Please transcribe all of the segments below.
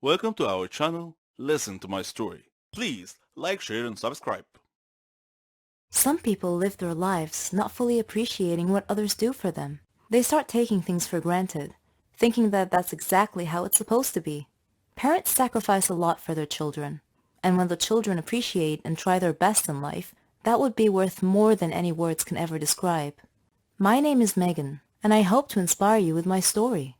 Welcome to our channel, Listen to My Story. Please like, share and subscribe. Some people live their lives not fully appreciating what others do for them. They start taking things for granted, thinking that that's exactly how it's supposed to be. Parents sacrifice a lot for their children, and when the children appreciate and try their best in life, that would be worth more than any words can ever describe. My name is Megan, and I hope to inspire you with my story.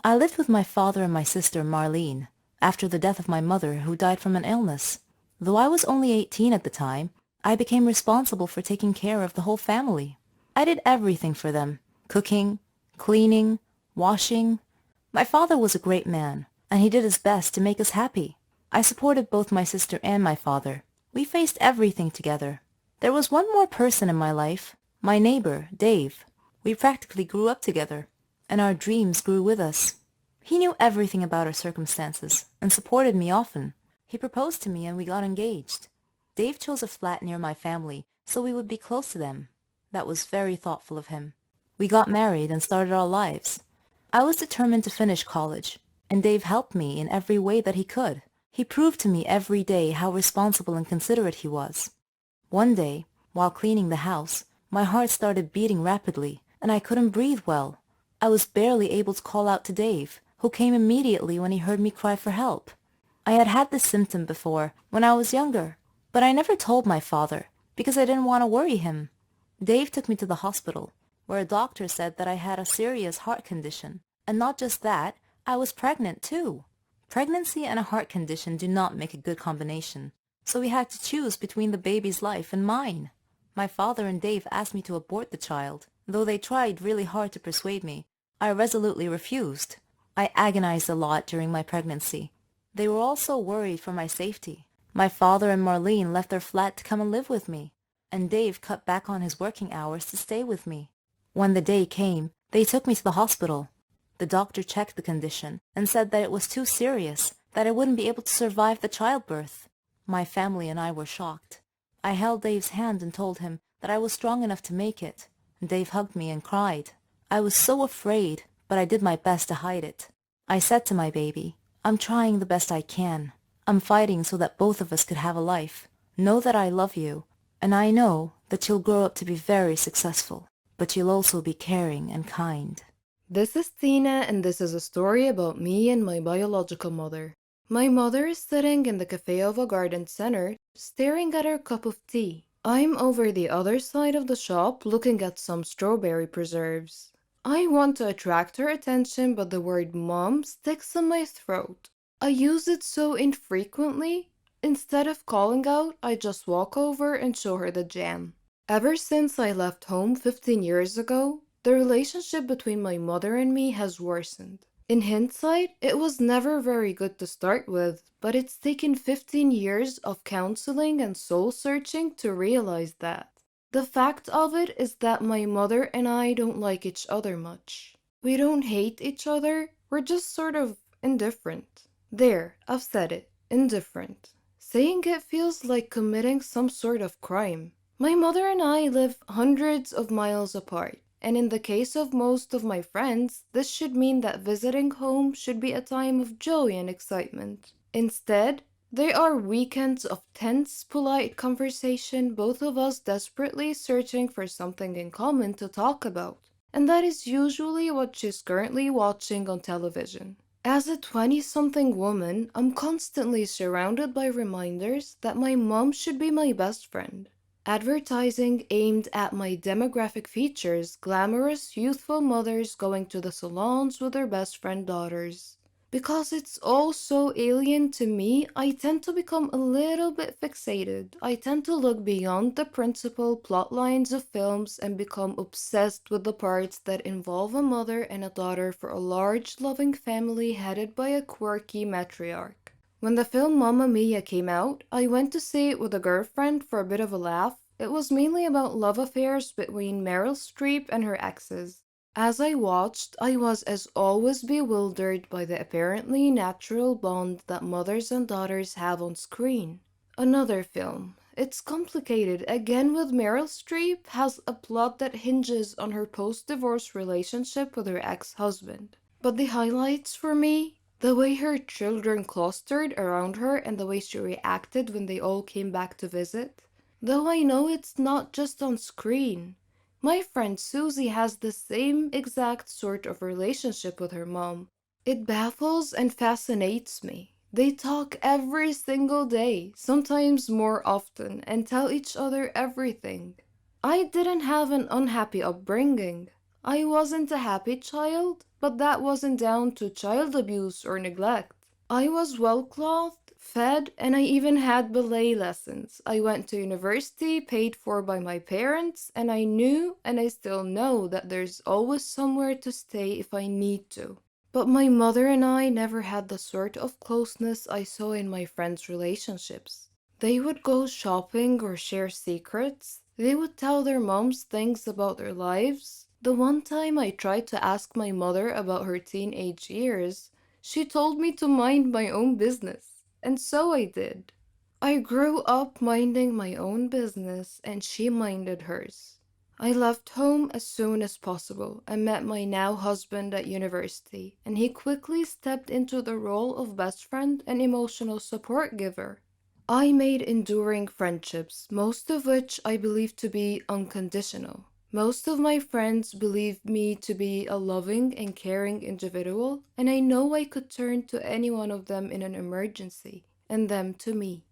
I lived with my father and my sister Marlene after the death of my mother, who died from an illness. Though I was only 18 at the time, I became responsible for taking care of the whole family. I did everything for them: cooking, cleaning, washing. My father was a great man, and he did his best to make us happy. I supported both my sister and my father. We faced everything together. There was one more person in my life, my neighbor, Dave. We practically grew up together, and our dreams grew with us. He knew everything about our circumstances and supported me often. He proposed to me and we got engaged. Dave chose a flat near my family so we would be close to them. That was very thoughtful of him. We got married and started our lives. I was determined to finish college, and Dave helped me in every way that he could. He proved to me every day how responsible and considerate he was. One day, while cleaning the house, my heart started beating rapidly, and I couldn't breathe well. I was barely able to call out to Dave, who came immediately when he heard me cry for help. I had had this symptom before, when I was younger, but I never told my father, because I didn't want to worry him. Dave took me to the hospital, where a doctor said that I had a serious heart condition. And not just that, I was pregnant too. Pregnancy and a heart condition do not make a good combination, so we had to choose between the baby's life and mine. My father and Dave asked me to abort the child. Though they tried really hard to persuade me, I resolutely refused. I agonized a lot during my pregnancy. They were all so worried for my safety. My father and Marlene left their flat to come and live with me, and Dave cut back on his working hours to stay with me. When the day came, they took me to the hospital. The doctor checked the condition and said that it was too serious, that I wouldn't be able to survive the childbirth. My family and I were shocked. I held Dave's hand and told him that I was strong enough to make it. Dave hugged me and cried. I was so afraid, but I did my best to hide it. I said to my baby, "I'm trying the best I can. I'm fighting so that both of us could have a life. Know that I love you, and I know that you'll grow up to be very successful, but you'll also be caring and kind." This is Tina, and this is a story about me and my biological mother. My mother is sitting in the cafe of a garden center, staring at her cup of tea. I'm over the other side of the shop looking at some strawberry preserves. I want to attract her attention, but the word mom sticks in my throat. I use it so infrequently. Instead of calling out, I just walk over and show her the jam. Ever since I left home 15 years ago, the relationship between my mother and me has worsened. In hindsight, it was never very good to start with, but it's taken 15 years of counseling and soul searching to realize that. The fact of it is that my mother and I don't like each other much. We don't hate each other, we're just sort of indifferent. There, I've said it, indifferent. Saying it feels like committing some sort of crime. My mother and I live hundreds of miles apart. And in the case of most of my friends, this should mean that visiting home should be a time of joy and excitement. Instead, they are weekends of tense, polite conversation, both of us desperately searching for something in common to talk about. And that is usually what she's currently watching on television. As a 20-something woman, I'm constantly surrounded by reminders that my mom should be my best friend. Advertising aimed at my demographic features glamorous, youthful mothers going to the salons with their best friend daughters. Because it's all so alien to me, I tend to become a little bit fixated. I tend to look beyond the principal plot lines of films and become obsessed with the parts that involve a mother and a daughter for a large, loving family headed by a quirky matriarch. When the film Mamma Mia came out, I went to see it with a girlfriend for a bit of a laugh. It was mainly about love affairs between Meryl Streep and her exes. As I watched, I was as always bewildered by the apparently natural bond that mothers and daughters have on screen. Another film. It's complicated. Again with Meryl Streep, has a plot that hinges on her post-divorce relationship with her ex-husband. But the highlights for me, The way her children clustered around her and the way she reacted when they all came back to visit. Though I know it's not just on screen. My friend Susie has the same exact sort of relationship with her mom. It baffles and fascinates me. They talk every single day, sometimes more often, and tell each other everything. I didn't have an unhappy upbringing. I wasn't a happy child, but that wasn't down to child abuse or neglect. I was well clothed, fed, and I even had ballet lessons. I went to university paid for by my parents, and I knew, and I still know, that there's always somewhere to stay if I need to. But my mother and I never had the sort of closeness I saw in my friends' relationships. They would go shopping or share secrets. They would tell their moms things about their lives. The one time I tried to ask my mother about her teenage years, she told me to mind my own business, and so I did. I grew up minding my own business, and she minded hers. I left home as soon as possible and met my now husband at university, and he quickly stepped into the role of best friend and emotional support giver. I made enduring friendships, most of which I believe to be unconditional. Most of my friends believe me to be a loving and caring individual, and I know I could turn to any one of them in an emergency, and them to me.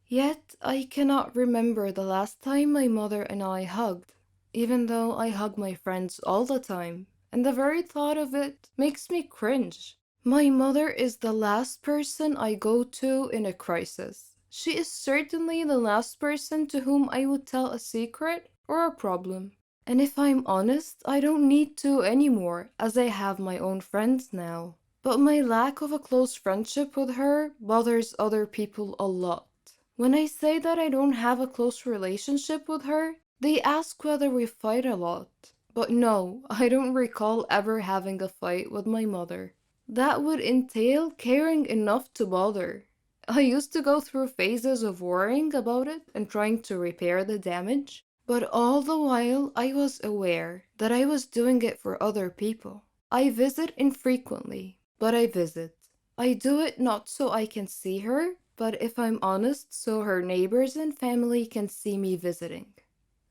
Yet, I cannot remember the last time my mother and I hugged, even though I hug my friends all the time, and the very thought of it makes me cringe. My mother is the last person I go to in a crisis. She is certainly the last person to whom I would tell a secret or a problem. And if I'm honest, I don't need to anymore, as I have my own friends now. But my lack of a close friendship with her bothers other people a lot. When I say that I don't have a close relationship with her, they ask whether we fight a lot. But no, I don't recall ever having a fight with my mother. That would entail caring enough to bother. I used to go through phases of worrying about it and trying to repair the damage, but all the while I was aware that I was doing it for other people. I visit infrequently, but I visit. I do it not so I can see her, but if I'm honest, so her neighbors and family can see me visiting.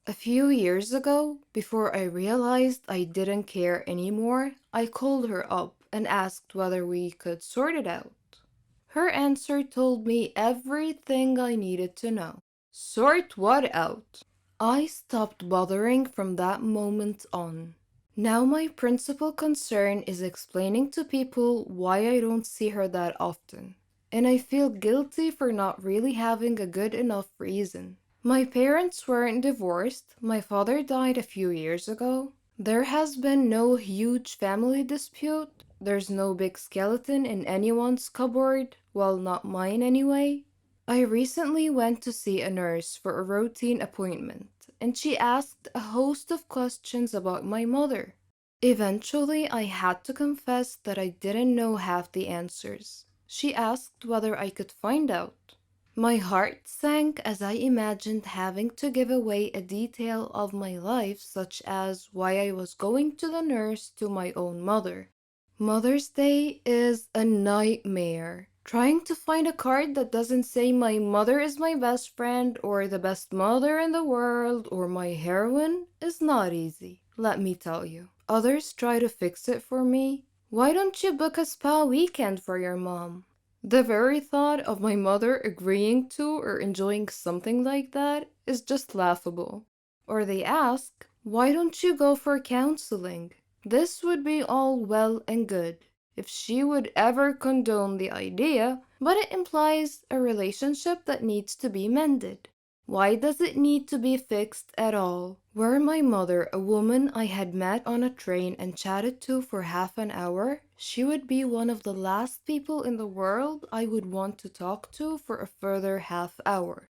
A few years ago, before I realized I didn't care anymore, I called her up and asked whether we could sort it out. Her answer told me everything I needed to know. Sort what out? I stopped bothering from that moment on. Now my principal concern is explaining to people why I don't see her that often. And I feel guilty for not really having a good enough reason. My parents weren't divorced. My father died a few years ago. There has been no huge family dispute. There's no big skeleton in anyone's cupboard, well, not mine anyway. I recently went to see a nurse for a routine appointment, and she asked a host of questions about my mother. Eventually, I had to confess that I didn't know half the answers. She asked whether I could find out. My heart sank as I imagined having to give away a detail of my life, such as why I was going to the nurse, to my own mother. Mother's Day is a nightmare. Trying to find a card that doesn't say my mother is my best friend or the best mother in the world or my heroine is not easy, let me tell you. Others try to fix it for me. Why don't you book a spa weekend for your mom? The very thought of my mother agreeing to or enjoying something like that is just laughable. Or they ask, why don't you go for counseling? This would be all well and good if she would ever condone the idea, but it implies a relationship that needs to be mended. Why does it need to be fixed at all? Were my mother a woman I had met on a train and chatted to for half an hour, she would be one of the last people in the world I would want to talk to for a further half hour.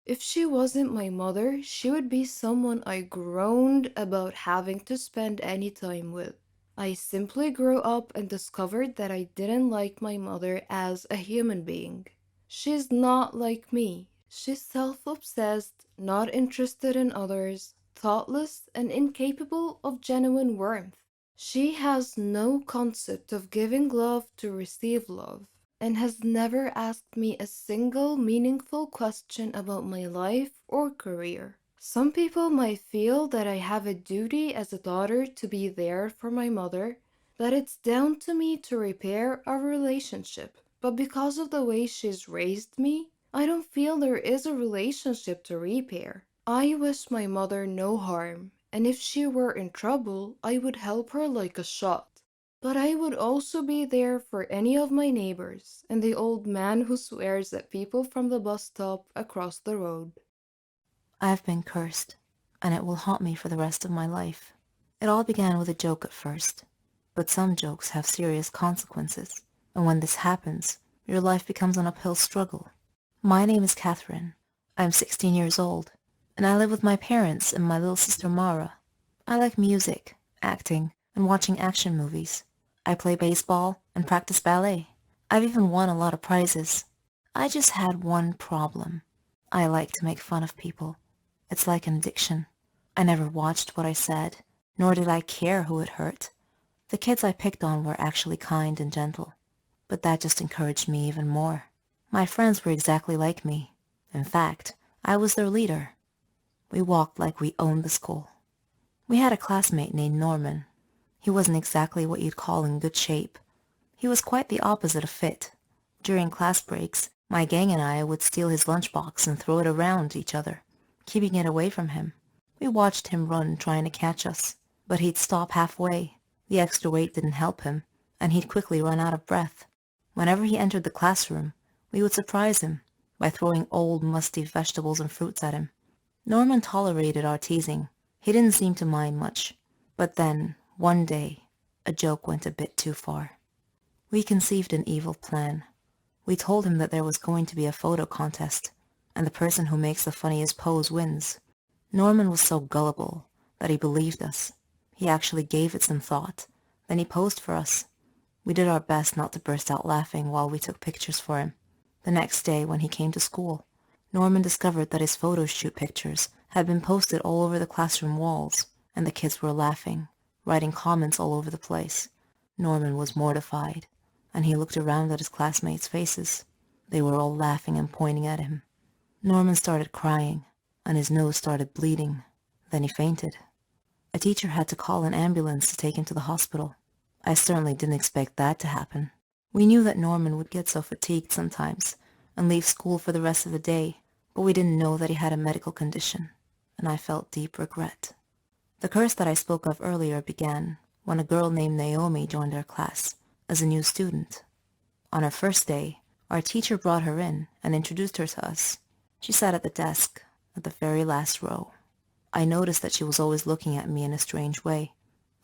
If she wasn't my mother, she would be someone I groaned about having to spend any time with. I simply grew up and discovered that I didn't like my mother as a human being. She's not like me. She's self-obsessed, not interested in others, thoughtless, and incapable of genuine warmth. She has no concept of giving love to receive love and has never asked me a single meaningful question about my life or career. Some people might feel that I have a duty as a daughter to be there for my mother, that it's down to me to repair our relationship. But because of the way she's raised me, I don't feel there is a relationship to repair. I wish my mother no harm, and if she were in trouble, I would help her like a shot. But I would also be there for any of my neighbors and the old man who swears at people from the bus stop across the road. I've been cursed, and it will haunt me for the rest of my life. It all began with a joke at first, but some jokes have serious consequences, and when this happens, your life becomes an uphill struggle. My name is Catherine. I'm 16 years old, and I live with my parents and my little sister Mara. I like music, acting, and watching action movies. I play baseball and practice ballet. I've even won a lot of prizes. I just had one problem. I like to make fun of people. It's like an addiction. I never watched what I said, nor did I care who it hurt. The kids I picked on were actually kind and gentle, but that just encouraged me even more. My friends were exactly like me. In fact, I was their leader. We walked like we owned the school. We had a classmate named Norman. He wasn't exactly what you'd call in good shape. He was quite the opposite of fit. During class breaks, my gang and I would steal his lunchbox and throw it around each other, keeping it away from him. We watched him run trying to catch us, but he'd stop halfway. The extra weight didn't help him, and he'd quickly run out of breath. Whenever he entered the classroom, we would surprise him by throwing old, musty vegetables and fruits at him. Norman tolerated our teasing. He didn't seem to mind much. But then, one day, a joke went a bit too far. We conceived an evil plan. We told him that there was going to be a photo contest, and the person who makes the funniest pose wins. Norman was so gullible that he believed us. He actually gave it some thought. Then he posed for us. We did our best not to burst out laughing while we took pictures for him. The next day, when he came to school, Norman discovered that his photo shoot pictures had been posted all over the classroom walls, and the kids were laughing, writing comments all over the place. Norman was mortified, and he looked around at his classmates' faces. They were all laughing and pointing at him. Norman started crying, and his nose started bleeding. Then he fainted. A teacher had to call an ambulance to take him to the hospital. I certainly didn't expect that to happen. We knew that Norman would get so fatigued sometimes and leave school for the rest of the day, but we didn't know that he had a medical condition, and I felt deep regret. The curse that I spoke of earlier began when a girl named Naomi joined our class as a new student. On her first day, our teacher brought her in and introduced her to us. She sat at the desk, at the very last row. I noticed that she was always looking at me in a strange way,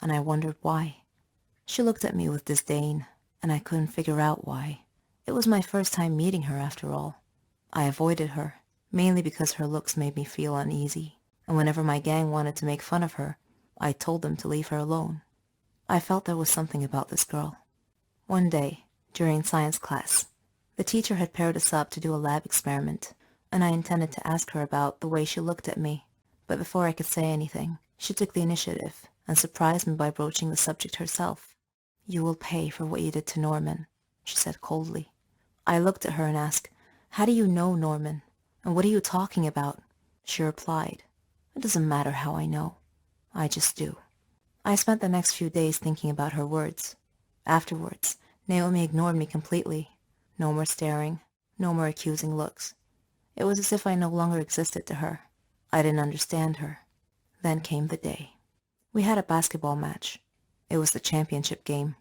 and I wondered why. She looked at me with disdain, and I couldn't figure out why. It was my first time meeting her, after all. I avoided her, mainly because her looks made me feel uneasy, and whenever my gang wanted to make fun of her, I told them to leave her alone. I felt there was something about this girl. One day, during science class, the teacher had paired us up to do a lab experiment, and I intended to ask her about the way she looked at me. But before I could say anything, she took the initiative and surprised me by broaching the subject herself. "You will pay for what you did to Norman," she said coldly. I looked at her and asked, "How do you know Norman? And what are you talking about?" She replied, "It doesn't matter how I know. I just do." I spent the next few days thinking about her words. Afterwards, Naomi ignored me completely. No more staring, no more accusing looks. It was as if I no longer existed to her. I didn't understand her. Then came the day. We had a basketball match. It was the championship game,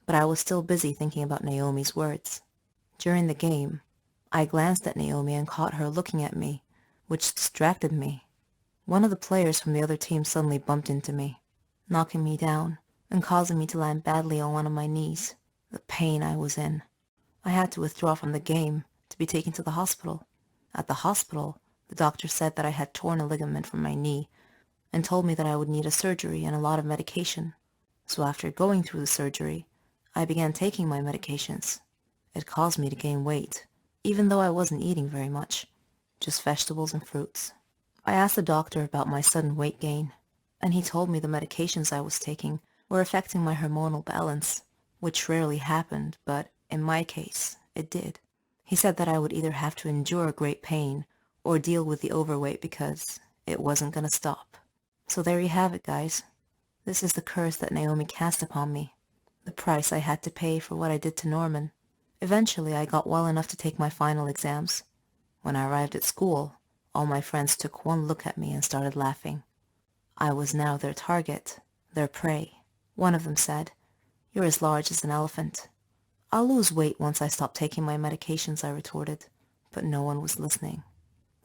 but I was still busy thinking about Naomi's words. During the game, I glanced at Naomi and caught her looking at me, which distracted me. One of the players from the other team suddenly bumped into me, knocking me down and causing me to land badly on one of my knees. The pain I was in. I had to withdraw from the game to be taken to the hospital. At the hospital, the doctor said that I had torn a ligament from my knee and told me that I would need a surgery and a lot of medication. So after going through the surgery, I began taking my medications. It caused me to gain weight, even though I wasn't eating very much, just vegetables and fruits. I asked the doctor about my sudden weight gain, and he told me the medications I was taking were affecting my hormonal balance, which rarely happened, but in my case, it did. He said that I would either have to endure great pain or deal with the overweight because it wasn't gonna stop. So there you have it, guys. This is the curse that Naomi cast upon me, the price I had to pay for what I did to Norman. Eventually, I got well enough to take my final exams. When I arrived at school, all my friends took one look at me and started laughing. I was now their target, their prey. One of them said, "You're as large as an elephant." "I'll lose weight once I stop taking my medications," I retorted, but no one was listening.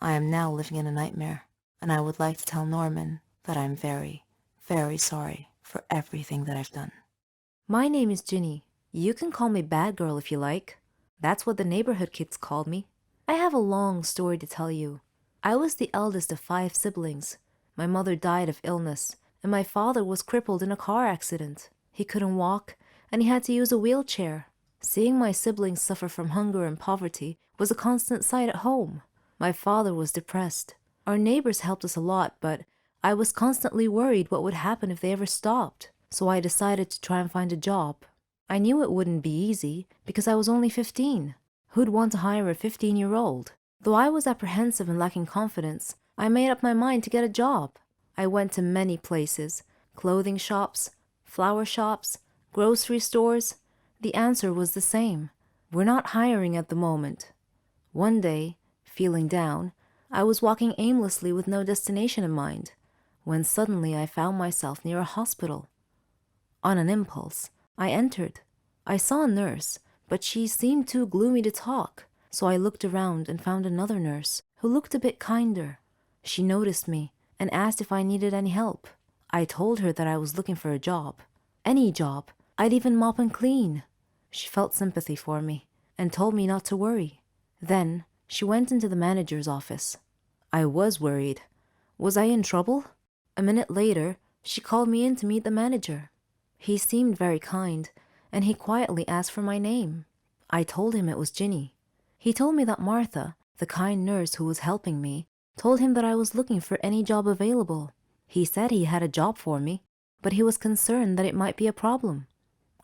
I am now living in a nightmare, and I would like to tell Norman that I'm very, very sorry for everything that I've done. My name is Ginny. You can call me Bad Girl if you like. That's what the neighborhood kids called me. I have a long story to tell you. I was the eldest of 5 siblings. My mother died of illness, and my father was crippled in a car accident. He couldn't walk, and he had to use a wheelchair. Seeing my siblings suffer from hunger and poverty was a constant sight at home. My father was depressed. Our neighbors helped us a lot, but I was constantly worried what would happen if they ever stopped, so I decided to try and find a job. I knew it wouldn't be easy because I was only 15. Who'd want to hire a 15-year-old? Though I was apprehensive and lacking confidence, I made up my mind to get a job. I went to many places, clothing shops, flower shops, grocery stores. The answer was the same. We're not hiring at the moment. One day, feeling down, I was walking aimlessly with no destination in mind, when suddenly I found myself near a hospital. On an impulse, I entered. I saw a nurse, but she seemed too gloomy to talk, so I looked around and found another nurse who looked a bit kinder. She noticed me and asked if I needed any help. I told her that I was looking for a job. Any job. I'd even mop and clean. She felt sympathy for me and told me not to worry. Then she went into the manager's office. I was worried. Was I in trouble? A minute later, she called me in to meet the manager. He seemed very kind, and he quietly asked for my name. I told him it was Ginny. He told me that Martha, the kind nurse who was helping me, told him that I was looking for any job available. He said he had a job for me, but he was concerned that it might be a problem.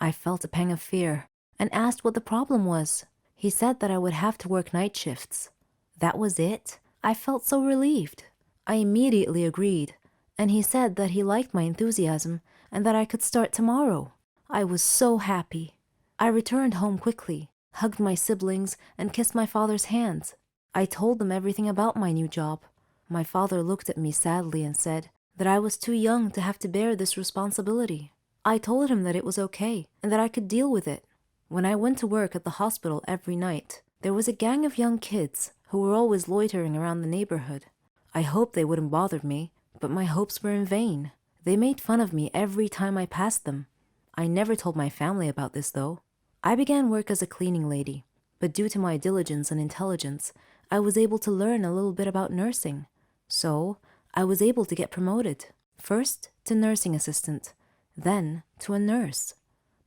I felt a pang of fear and asked what the problem was. He said that I would have to work night shifts. That was it? I felt so relieved. I immediately agreed, and he said that he liked my enthusiasm and that I could start tomorrow. I was so happy. I returned home quickly, hugged my siblings, and kissed my father's hands. I told them everything about my new job. My father looked at me sadly and said that I was too young to have to bear this responsibility. I told him that it was okay and that I could deal with it. When I went to work at the hospital every night, there was a gang of young kids who were always loitering around the neighborhood. I hoped they wouldn't bother me, but my hopes were in vain. They made fun of me every time I passed them. I never told my family about this, though. I began work as a cleaning lady, but due to my diligence and intelligence, I was able to learn a little bit about nursing. So, I was able to get promoted, first to nursing assistant, then to a nurse.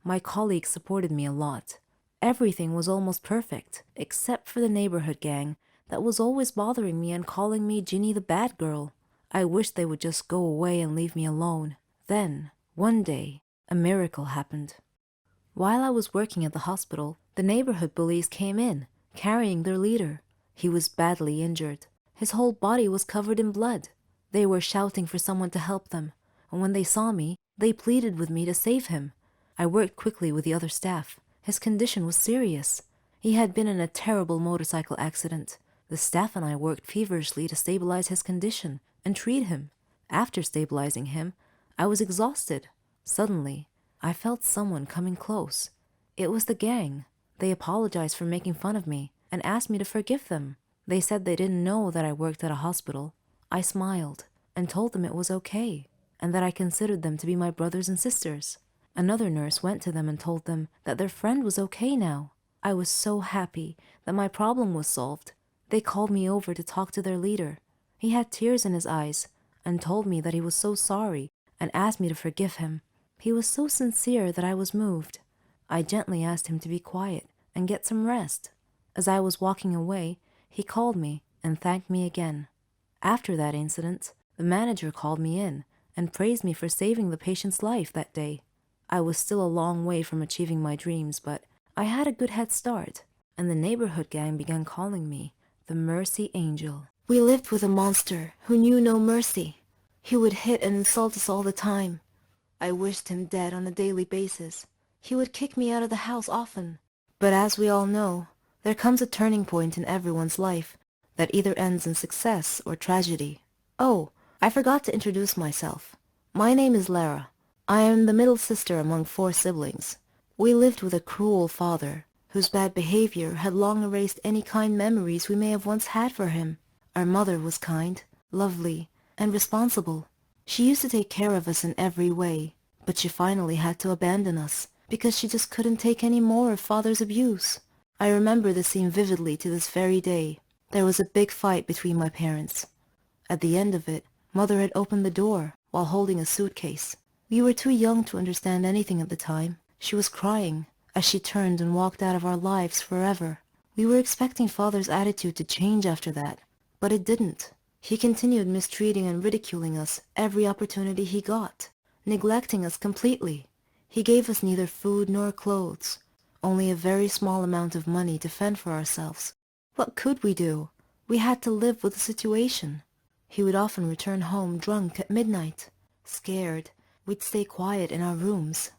My colleagues supported me a lot. Everything was almost perfect, except for the neighborhood gang that was always bothering me and calling me Ginny the Bad Girl. I wished they would just go away and leave me alone. Then, one day, a miracle happened. While I was working at the hospital, the neighborhood bullies came in, carrying their leader. He was badly injured. His whole body was covered in blood. They were shouting for someone to help them, and when they saw me, they pleaded with me to save him. I worked quickly with the other staff. His condition was serious. He had been in a terrible motorcycle accident. The staff and I worked feverishly to stabilize his condition and treat him. After stabilizing him, I was exhausted. Suddenly, I felt someone coming close. It was the gang. They apologized for making fun of me and asked me to forgive them. They said they didn't know that I worked at a hospital. I smiled and told them it was okay, and that I considered them to be my brothers and sisters. Another nurse went to them and told them that their friend was okay now. I was so happy that my problem was solved. They called me over to talk to their leader. He had tears in his eyes and told me that he was so sorry and asked me to forgive him. He was so sincere that I was moved. I gently asked him to be quiet and get some rest. As I was walking away, he called me and thanked me again. After that incident, the manager called me in and praised me for saving the patient's life that day. I was still a long way from achieving my dreams, but I had a good head start, and the neighborhood gang began calling me the Mercy Angel. We lived with a monster who knew no mercy. He would hit and insult us all the time. I wished him dead on a daily basis. He would kick me out of the house often. But as we all know, there comes a turning point in everyone's life that either ends in success or tragedy. Oh, I forgot to introduce myself. My name is Lara. I am the middle sister among 4 siblings. We lived with a cruel father, whose bad behavior had long erased any kind memories we may have once had for him. Our mother was kind, lovely, and responsible. She used to take care of us in every way, but she finally had to abandon us because she just couldn't take any more of father's abuse. I remember the scene vividly to this very day. There was a big fight between my parents. At the end of it, mother had opened the door while holding a suitcase. We were too young to understand anything at the time. She was crying as she turned and walked out of our lives forever. We were expecting father's attitude to change after that, but it didn't. He continued mistreating and ridiculing us every opportunity he got, neglecting us completely. He gave us neither food nor clothes, only a very small amount of money to fend for ourselves. What could we do? We had to live with the situation. He would often return home drunk at midnight. Scared, we'd stay quiet in our rooms.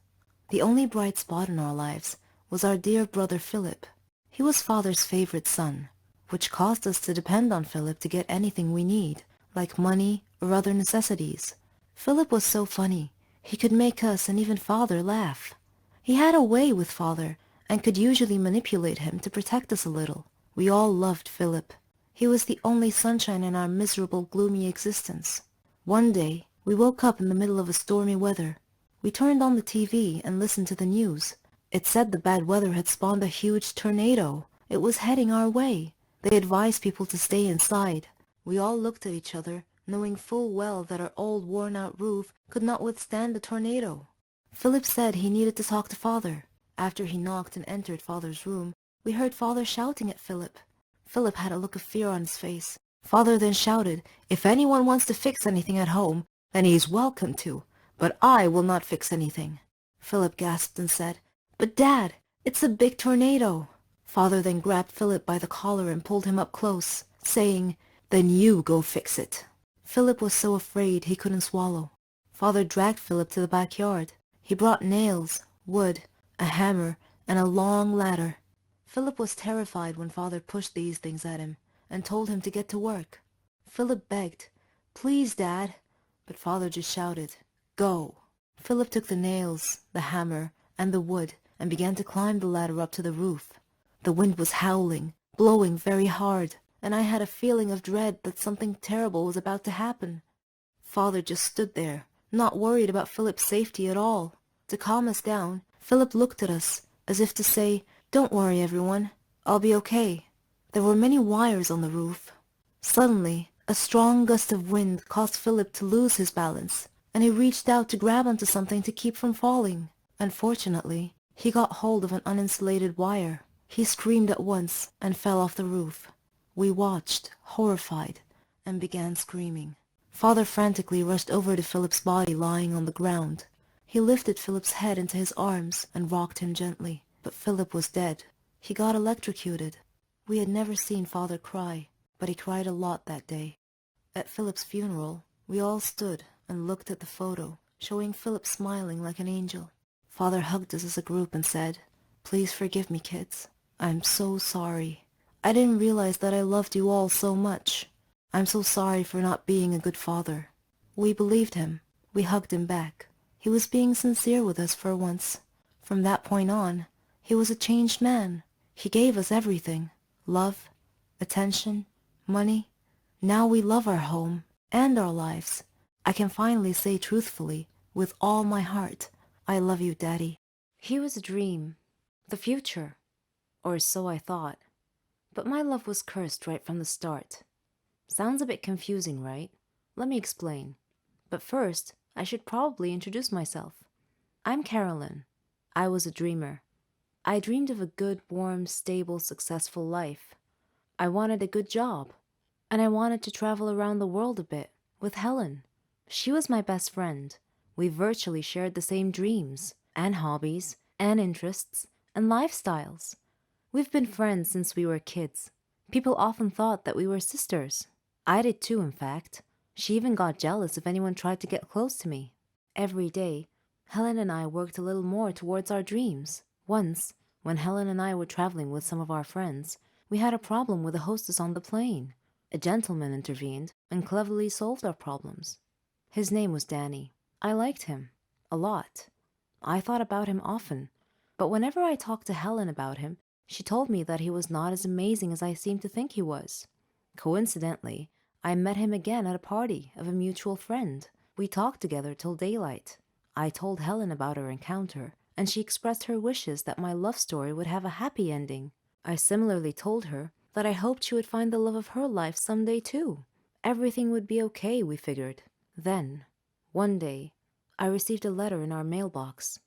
The only bright spot in our lives was our dear brother Philip. He was father's favorite son, which caused us to depend on Philip to get anything we need, like money or other necessities. Philip was so funny. He could make us and even father laugh. He had a way with father and could usually manipulate him to protect us a little. We all loved Philip. He was the only sunshine in our miserable, gloomy existence. One day, we woke up in the middle of a stormy weather. We turned on the TV and listened to the news. It said the bad weather had spawned a huge tornado. It was heading our way. They advised people to stay inside. We all looked at each other, knowing full well that our old worn-out roof could not withstand the tornado. Philip said he needed to talk to father. After he knocked and entered father's room, we heard father shouting at Philip. Philip had a look of fear on his face. Father then shouted, "If anyone wants to fix anything at home, then he is welcome to, but I will not fix anything." Philip gasped and said, "But Dad, it's a big tornado." Father then grabbed Philip by the collar and pulled him up close, saying, "Then you go fix it." Philip was so afraid he couldn't swallow. Father dragged Philip to the backyard. He brought nails, wood, a hammer, and a long ladder. Philip was terrified when father pushed these things at him and told him to get to work. Philip begged, "Please, Dad," but father just shouted, "Go." Philip took the nails, the hammer, and the wood and began to climb the ladder up to the roof. The wind was howling, blowing very hard, and I had a feeling of dread that something terrible was about to happen. Father just stood there, not worried about Philip's safety at all. To calm us down, Philip looked at us, as if to say, "Don't worry, everyone. I'll be okay." There were many wires on the roof. Suddenly, a strong gust of wind caused Philip to lose his balance, and he reached out to grab onto something to keep from falling. Unfortunately, he got hold of an uninsulated wire. He screamed at once and fell off the roof. We watched, horrified, and began screaming. Father frantically rushed over to Philip's body lying on the ground. He lifted Philip's head into his arms and rocked him gently, but Philip was dead. He got electrocuted. We had never seen father cry, but he cried a lot that day. At Philip's funeral, we all stood and looked at the photo, showing Philip smiling like an angel. Father hugged us as a group and said, "Please forgive me, kids. I'm so sorry. I didn't realize that I loved you all so much. I'm so sorry for not being a good father." We believed him. We hugged him back. He was being sincere with us for once. From that point on, he was a changed man. He gave us everything. Love, attention, money. Now we love our home and our lives. I can finally say truthfully, with all my heart, I love you, Daddy. He was a dream, the future, or so I thought. But my love was cursed right from the start. Sounds a bit confusing, right? Let me explain. But first, I should probably introduce myself. I'm Carolyn. I was a dreamer. I dreamed of a good, warm, stable, successful life. I wanted a good job. And I wanted to travel around the world a bit with Helen. She was my best friend. We virtually shared the same dreams. and hobbies, and interests, and lifestyles. We've been friends since we were kids. People often thought that we were sisters. I did too, in fact. She even got jealous if anyone tried to get close to me. Every day, Helen and I worked a little more towards our dreams. Once, when Helen and I were traveling with some of our friends, we had a problem with the hostess on the plane. A gentleman intervened and cleverly solved our problems. His name was Danny. I liked him. A lot. I thought about him often. But whenever I talked to Helen about him, she told me that he was not as amazing as I seemed to think he was. Coincidentally, I met him again at a party of a mutual friend. We talked together till daylight. I told Helen about our encounter, and she expressed her wishes that my love story would have a happy ending. I similarly told her that I hoped she would find the love of her life someday too. Everything would be okay, we figured. Then, one day, I received a letter in our mailbox.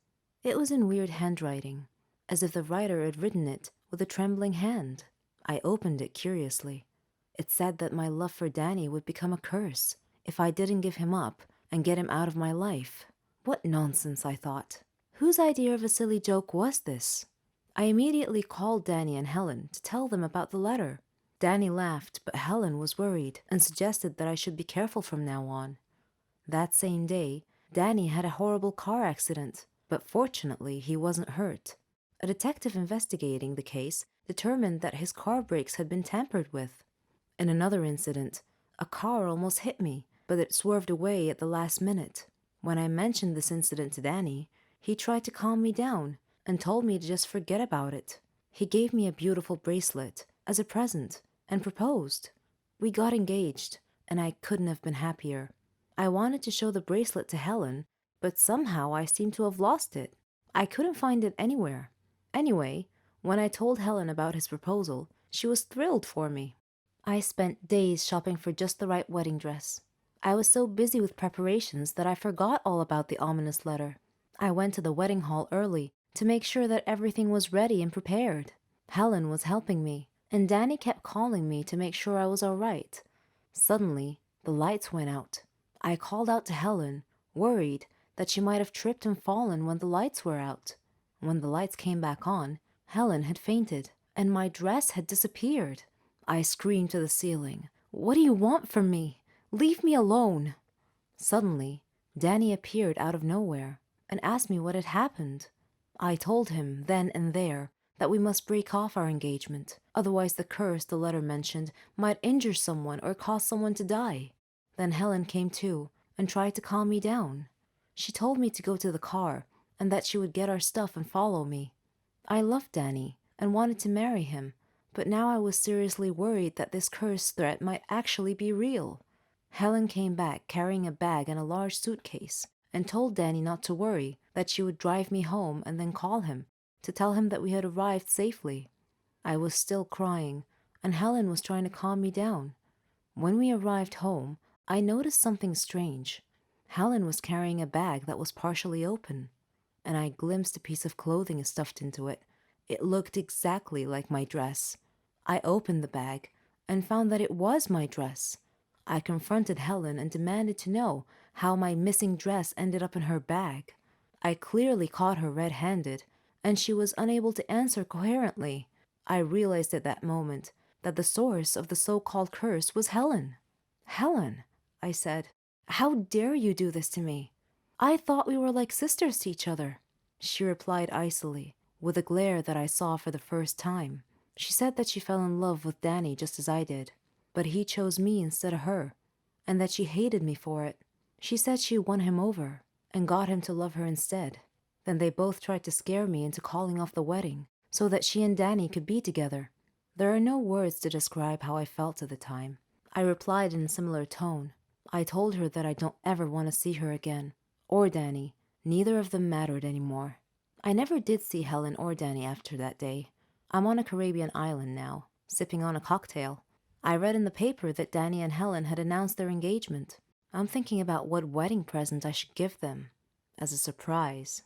It was in weird handwriting, as if the writer had written it with a trembling hand. I opened it curiously. It said that my love for Danny would become a curse if I didn't give him up and get him out of my life. What nonsense, I thought. Whose idea of a silly joke was this? I immediately called Danny and Helen to tell them about the letter. Danny laughed, but Helen was worried and suggested that I should be careful from now on. That same day, Danny had a horrible car accident, but fortunately he wasn't hurt. A detective investigating the case determined that his car brakes had been tampered with. In another incident, a car almost hit me, but it swerved away at the last minute. When I mentioned this incident to Danny, he tried to calm me down and told me to just forget about it. He gave me a beautiful bracelet as a present and proposed. We got engaged, and I couldn't have been happier. I wanted to show the bracelet to Helen, but somehow I seemed to have lost it. I couldn't find it anywhere. Anyway, when I told Helen about his proposal, she was thrilled for me. I spent days shopping for just the right wedding dress. I was so busy with preparations that I forgot all about the ominous letter. I went to the wedding hall early to make sure that everything was ready and prepared. Helen was helping me, and Danny kept calling me to make sure I was all right. Suddenly, the lights went out. I called out to Helen, worried that she might have tripped and fallen when the lights were out. When the lights came back on, Helen had fainted, and my dress had disappeared. I screamed to the ceiling, "What do you want from me? Leave me alone!" Suddenly, Danny appeared out of nowhere and asked me what had happened. I told him then and there that we must break off our engagement, otherwise the curse the letter mentioned might injure someone or cause someone to die. Then Helen came too and tried to calm me down. She told me to go to the car and that she would get our stuff and follow me. I loved Danny and wanted to marry him, but now I was seriously worried that this curse threat might actually be real. Helen came back carrying a bag and a large suitcase and told Danny not to worry, that she would drive me home and then call him to tell him that we had arrived safely. I was still crying, and Helen was trying to calm me down. When we arrived home, I noticed something strange. Helen was carrying a bag that was partially open, and I glimpsed a piece of clothing stuffed into it. It looked exactly like my dress. I opened the bag and found that it was my dress. I confronted Helen and demanded to know how my missing dress ended up in her bag. I clearly caught her red-handed, and she was unable to answer coherently. I realized at that moment that the source of the so-called curse was Helen. "Helen," I said, "how dare you do this to me? I thought we were like sisters to each other." She replied icily, with a glare that I saw for the first time. She said that she fell in love with Danny just as I did, but he chose me instead of her, and that she hated me for it. She said she won him over and got him to love her instead. Then they both tried to scare me into calling off the wedding so that she and Danny could be together. There are no words to describe how I felt at the time. I replied in a similar tone. I told her that I don't ever want to see her again, or Danny. Neither of them mattered anymore. I never did see Helen or Danny after that day. I'm on a Caribbean island now, sipping on a cocktail. I read in the paper that Danny and Helen had announced their engagement. I'm thinking about what wedding present I should give them as a surprise.